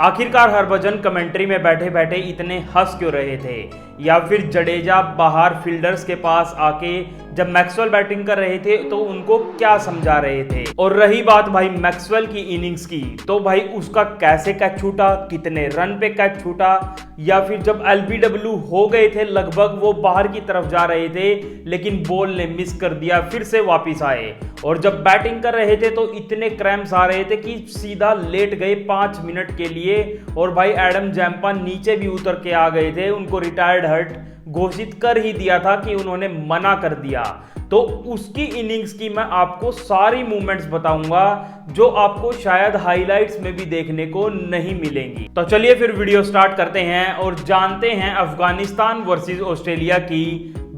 आखिरकार हरभजन कमेंट्री में बैठे बैठे इतने हंस क्यों रहे थे, या फिर जडेजा बाहर फील्डर्स के पास आके जब मैक्सवेल बैटिंग कर रहे थे तो उनको क्या समझा रहे थे। और रही बात भाई मैक्सवेल की इनिंग्स की, तो भाई उसका कैसे कैच छूटा, कितने रन पे कैच छूटा, या फिर जब एलबीडब्ल्यू हो गए थे लगभग, वो बाहर की तरफ जा रहे थे लेकिन बॉल ने मिस कर दिया, फिर से वापिस आए और जब बैटिंग कर रहे थे तो इतने क्रैम्प्स आ रहे थे कि सीधा लेट गए 5 मिनट के लिए। और भाई एडम जैम्पा नीचे भी उतर के आ गए थे, उनको रिटायर्ड हर्ट घोषित कर ही दिया था कि उन्होंने मना कर दिया। तो उसकी इनिंग्स की मैं आपको सारी मूवमेंट्स बताऊंगा जो आपको शायद हाइलाइट्स में भी देखने को नहीं मिलेंगी। तो चलिए फिर वीडियो स्टार्ट करते हैं और जानते हैं अफगानिस्तान वर्सेस ऑस्ट्रेलिया की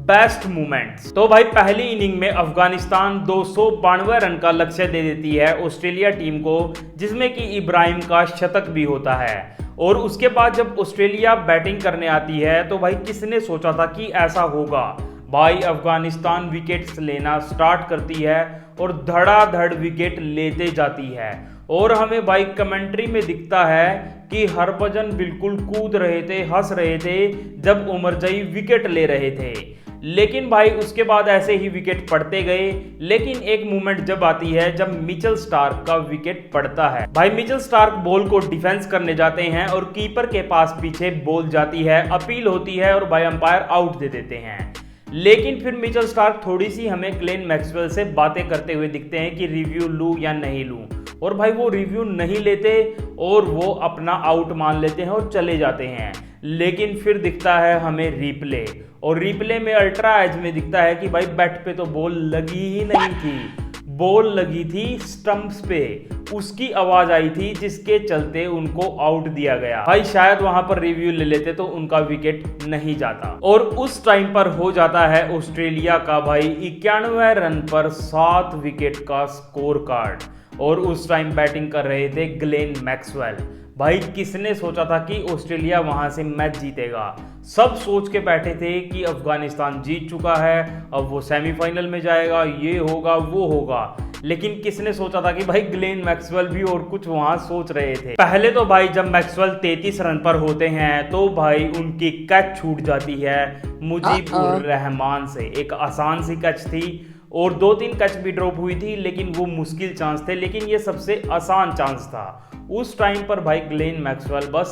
बेस्ट मूवमेंट्स। तो भाई पहली इनिंग में अफगानिस्तान 292 रन का लक्ष्य दे देती है ऑस्ट्रेलिया टीम को, जिसमें कि इब्राहिम का शतक भी होता है। और उसके बाद जब ऑस्ट्रेलिया बैटिंग करने आती है तो भाई किसने सोचा था कि ऐसा होगा। भाई अफगानिस्तान विकेट्स लेना स्टार्ट करती है और धड़ाधड़ विकेट लेते जाती है। और हमें भाई कमेंट्री में दिखता है कि हरभजन बिल्कुल कूद रहे थे, हंस रहे थे जब उमरजई विकेट ले रहे थे। लेकिन भाई उसके बाद ऐसे ही विकेट पड़ते गए। लेकिन एक मूवमेंट जब आती है जब मिचेल स्टार्क का विकेट पड़ता है। भाई मिचेल स्टार्क बॉल को डिफेंस करने जाते हैं और कीपर के पास पीछे बॉल जाती है, अपील होती है और भाई अंपायर आउट दे देते हैं। लेकिन फिर मिचेल स्टार्क थोड़ी सी हमें ग्लेन मैक्सवेल से बातें करते हुए दिखते हैं कि रिव्यू लूं या नहीं लूं, और भाई वो रिव्यू नहीं लेते और वो अपना आउट मान लेते हैं और चले जाते हैं। लेकिन फिर दिखता है हमें रिप्ले, और रिप्ले में अल्ट्रा एज में दिखता है कि भाई बैट पे तो बॉल लगी ही नहीं थी, बॉल लगी थी स्टंप्स पे, उसकी आवाज आई थी जिसके चलते उनको आउट दिया गया। भाई शायद वहां पर रिव्यू ले लेते तो उनका विकेट नहीं जाता। और उस टाइम पर हो जाता है ऑस्ट्रेलिया का भाई 91 रन पर 7 विकेट का स्कोर कार्ड, और उस टाइम बैटिंग कर रहे थे ग्लेन मैक्सवेल। भाई किसने सोचा था कि ऑस्ट्रेलिया वहां से मैच जीतेगा। सब सोच के बैठे थे कि अफगानिस्तान जीत चुका है, अब वो सेमीफाइनल में जाएगा, ये होगा वो होगा। लेकिन किसने सोचा था कि भाई ग्लेन मैक्सवेल भी और कुछ वहां सोच रहे थे। पहले तो भाई जब मैक्सवेल 33 रन पर होते हैं तो भाई उनकी कैच छूट जाती है मुजीबुर रहमान से। एक आसान सी कैच थी और 2-3 कैच भी ड्रॉप हुई थी, लेकिन वो मुश्किल चांस थे, लेकिन ये सबसे आसान चांस था। उस टाइम पर भाई ग्लेन मैक्सवेल बस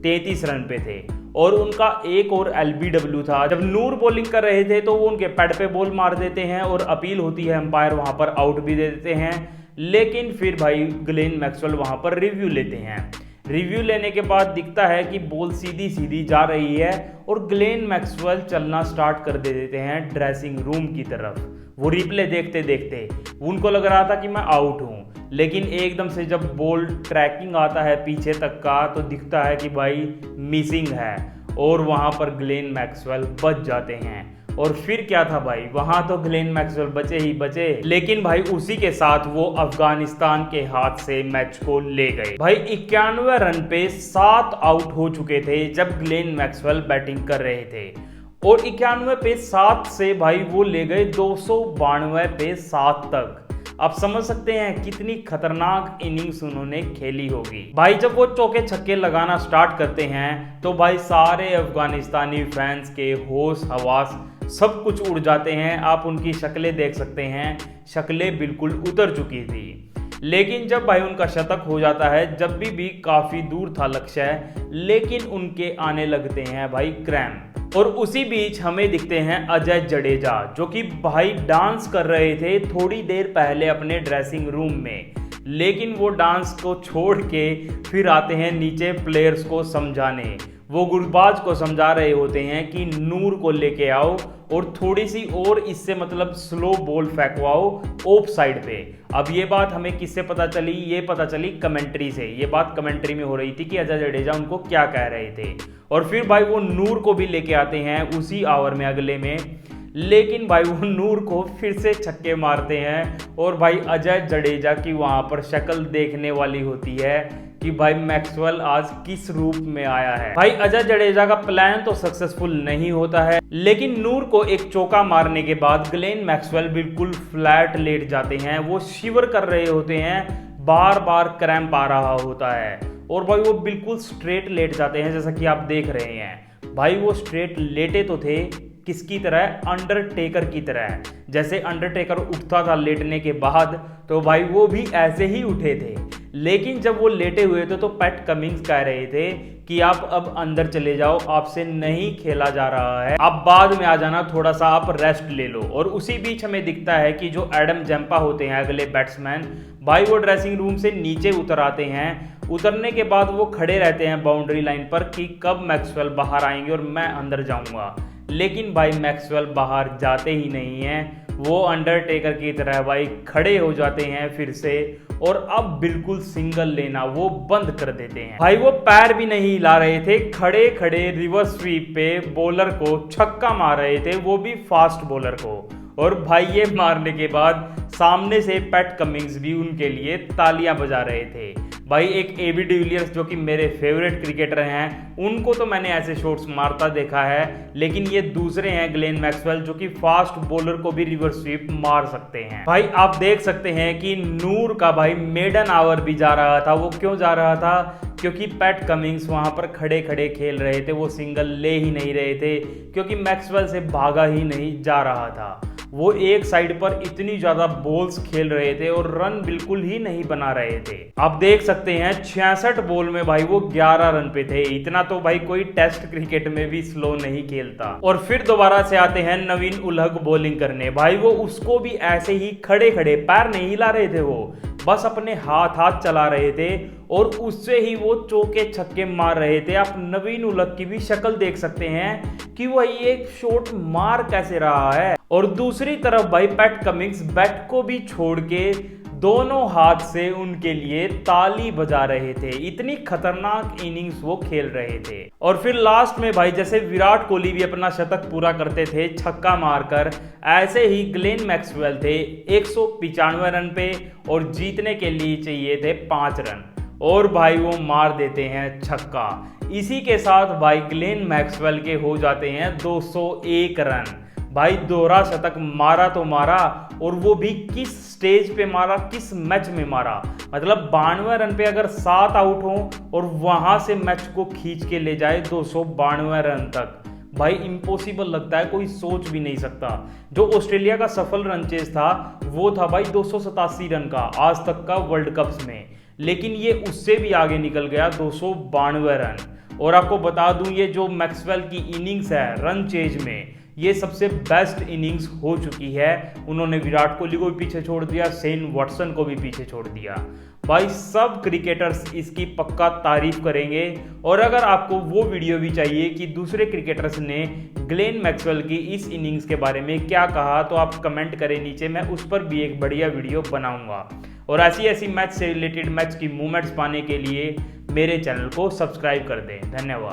33 रन पे थे और उनका एक और एलबीडब्ल्यू था। जब नूर बॉलिंग कर रहे थे तो वो उनके पैड पे बॉल मार देते हैं और अपील होती है, अंपायर वहां पर आउट भी दे देते हैं। लेकिन फिर भाई ग्लेन मैक्सवेल वहां पर रिव्यू लेते हैं। रिव्यू लेने के बाद दिखता है कि बॉल सीधी सीधी जा रही है और ग्लेन मैक्सवेल चलना स्टार्ट कर देते हैं ड्रेसिंग रूम की तरफ। वो रिप्ले देखते देखते उनको लग रहा था कि मैं आउट हूं, लेकिन एकदम से जब बॉल ट्रैकिंग आता है पीछे तक का तो दिखता है कि भाई मिसिंग है, और वहां पर ग्लेन मैक्सवेल बच जाते हैं। और फिर क्या था भाई, वहां तो ग्लेन मैक्सवेल बचे ही बचे, लेकिन भाई उसी के साथ वो अफगानिस्तान के हाथ से मैच को ले गए। भाई 91 रन पे 7 आउट हो चुके थे जब ग्लेन मैक्सवेल बैटिंग कर रहे थे, और 91 पे 7 से भाई वो ले गए 292 पे 7 तक। आप समझ सकते हैं कितनी खतरनाक इनिंग्स उन्होंने खेली होगी। भाई जब वो चौके छक्के लगाना स्टार्ट करते हैं तो भाई सारे अफगानिस्तानी फैंस के होश हवास सब कुछ उड़ जाते हैं। आप उनकी शक्लें देख सकते हैं, शक्लें बिल्कुल उतर चुकी थी। लेकिन जब भाई उनका शतक हो जाता है, जब भी काफी दूर था लक्ष्य, लेकिन उनके आने लगते हैं भाई क्रैम्प। और उसी बीच हमें दिखते हैं अजय जडेजा, जो कि भाई डांस कर रहे थे थोड़ी देर पहले अपने ड्रेसिंग रूम में, लेकिन वो डांस को छोड़ के फिर आते हैं नीचे प्लेयर्स को समझाने। वो गुरबाज को समझा रहे होते हैं कि नूर को लेके आओ और थोड़ी सी और इससे मतलब स्लो बॉल फेंकवाओ ऑफ साइड पे। अब ये बात हमें किससे पता चली, ये पता चली कमेंट्री से। ये बात कमेंट्री में हो रही थी कि अजय जडेजा उनको क्या कह रहे थे। और फिर भाई वो नूर को भी लेके आते हैं उसी ओवर में अगले में, लेकिन भाई वो नूर को फिर से छक्के मारते हैं। और भाई अजय जडेजा की वहां पर शक्ल देखने वाली होती है कि भाई मैक्सवेल आज किस रूप में आया है। भाई अजय जडेजा का प्लान तो सक्सेसफुल नहीं होता है, लेकिन नूर को एक चौका मारने के बाद ग्लेन मैक्सवेल बिल्कुल फ्लैट लेट जाते हैं। वो शिवर कर रहे होते हैं, बार बार क्रैम्प आ रहा होता है और भाई वो बिल्कुल स्ट्रेट लेट जाते हैं, जैसा कि आप देख रहे हैं। भाई वो स्ट्रेट लेटे तो थे किसकी तरह, अंडरटेकर की तरह। जैसे अंडरटेकर उठता था लेटने के बाद, तो भाई वो भी ऐसे ही उठे थे। लेकिन जब वो लेटे हुए थे तो पैट कमिंग्स कह रहे थे कि आप अब अंदर चले जाओ, आपसे नहीं खेला जा रहा है, आप बाद में आ जाना, थोड़ा सा आप रेस्ट ले लो। और उसी बीच हमें दिखता है कि जो एडम जंपा होते हैं अगले बैट्समैन, भाई वो ड्रेसिंग रूम से नीचे उतर आते हैं। उतरने के बाद वो खड़े रहते हैं बाउंड्री लाइन पर कि कब मैक्सवेल बाहर आएंगे और मैं अंदर जाऊंगा। लेकिन भाई मैक्सवेल बाहर जाते ही नहीं हैं, वो अंडरटेकर की तरह भाई खड़े हो जाते हैं फिर से, और अब बिल्कुल सिंगल लेना वो बंद कर देते हैं। भाई वो पैर भी नहीं हिला रहे थे, खड़े खड़े रिवर्स स्वीप पे बॉलर को छक्का मार रहे थे, वो भी फास्ट बॉलर को। और भाई ये मारने के बाद सामने से पैट कमिंग्स भी उनके लिए तालियां बजा रहे थे। भाई एक एबी डिविलियर्स जो कि मेरे फेवरेट क्रिकेटर हैं, उनको तो मैंने ऐसे शॉट्स मारता देखा है, लेकिन ये दूसरे हैं ग्लेन मैक्सवेल जो कि फास्ट बॉलर को भी रिवर्स स्वीप मार सकते हैं। भाई आप देख सकते हैं कि नूर का भाई मेडन आवर भी जा रहा था। वो क्यों जा रहा था? क्योंकि पैट कमिंग्स वहां पर खड़े खड़े खेल रहे थे, वो सिंगल ले ही नहीं रहे थे, क्योंकि मैक्सवेल से भागा ही नहीं जा रहा था। वो एक साइड पर इतनी ज्यादा बॉल्स खेल रहे थे और रन बिल्कुल ही नहीं बना रहे थे। आप देख सकते हैं 66 बॉल में भाई वो 11 रन पे थे। इतना तो भाई कोई टेस्ट क्रिकेट में भी स्लो नहीं खेलता। और फिर दोबारा से आते हैं नवीन उलहक बॉलिंग करने। भाई वो उसको भी ऐसे ही खड़े खड़े, पैर नहीं हिला रहे थे, वो बस अपने हाथ हाथ चला रहे थे और उससे ही वो चौके छक्के मार रहे थे। आप नवीन उलहक की भी शक्ल देख सकते हैं कि वो ये शॉट मार कैसे रहा है। और दूसरी तरफ भाई पैट कमिंग्स बैट को भी छोड़ के दोनों हाथ से उनके लिए ताली बजा रहे थे। इतनी खतरनाक इनिंग्स वो खेल रहे थे। और फिर लास्ट में भाई जैसे विराट कोहली भी अपना शतक पूरा करते थे छक्का मारकर, ऐसे ही ग्लेन मैक्सवेल थे 195 रन पे और जीतने के लिए चाहिए थे 5 रन, और भाई वो मार देते हैं छक्का। इसी के साथ भाई ग्लेन मैक्सवेल के हो जाते हैं 201 रन। भाई दोहरा शतक मारा तो मारा, और वो भी किस स्टेज पे मारा, किस मैच में मारा। मतलब 92 रन पे अगर 7 आउट हो और वहां से मैच को खींच के ले जाए 292 रन तक, भाई इम्पॉसिबल लगता है, कोई सोच भी नहीं सकता। जो ऑस्ट्रेलिया का सफल रन चेज था वो था भाई 287 रन का आज तक का वर्ल्ड कप्स में, लेकिन ये उससे भी आगे निकल गया 292 रन। और आपको बता दूं ये जो मैक्सवेल की इनिंग्स है रन चेज में, ये सबसे बेस्ट इनिंग्स हो चुकी है। उन्होंने विराट कोहली को भी पीछे छोड़ दिया, शेन वॉटसन को भी पीछे छोड़ दिया। भाई सब क्रिकेटर्स इसकी पक्का तारीफ करेंगे। और अगर आपको वो वीडियो भी चाहिए कि दूसरे क्रिकेटर्स ने ग्लेन मैक्सवेल की इस इनिंग्स के बारे में क्या कहा, तो आप कमेंट करें नीचे, मैं उस पर भी एक बढ़िया वीडियो बनाऊंगा। और ऐसी ऐसी मैच से रिलेटेड मैच की मूवमेंट्स पाने के लिए मेरे चैनल को सब्सक्राइब कर दें। धन्यवाद।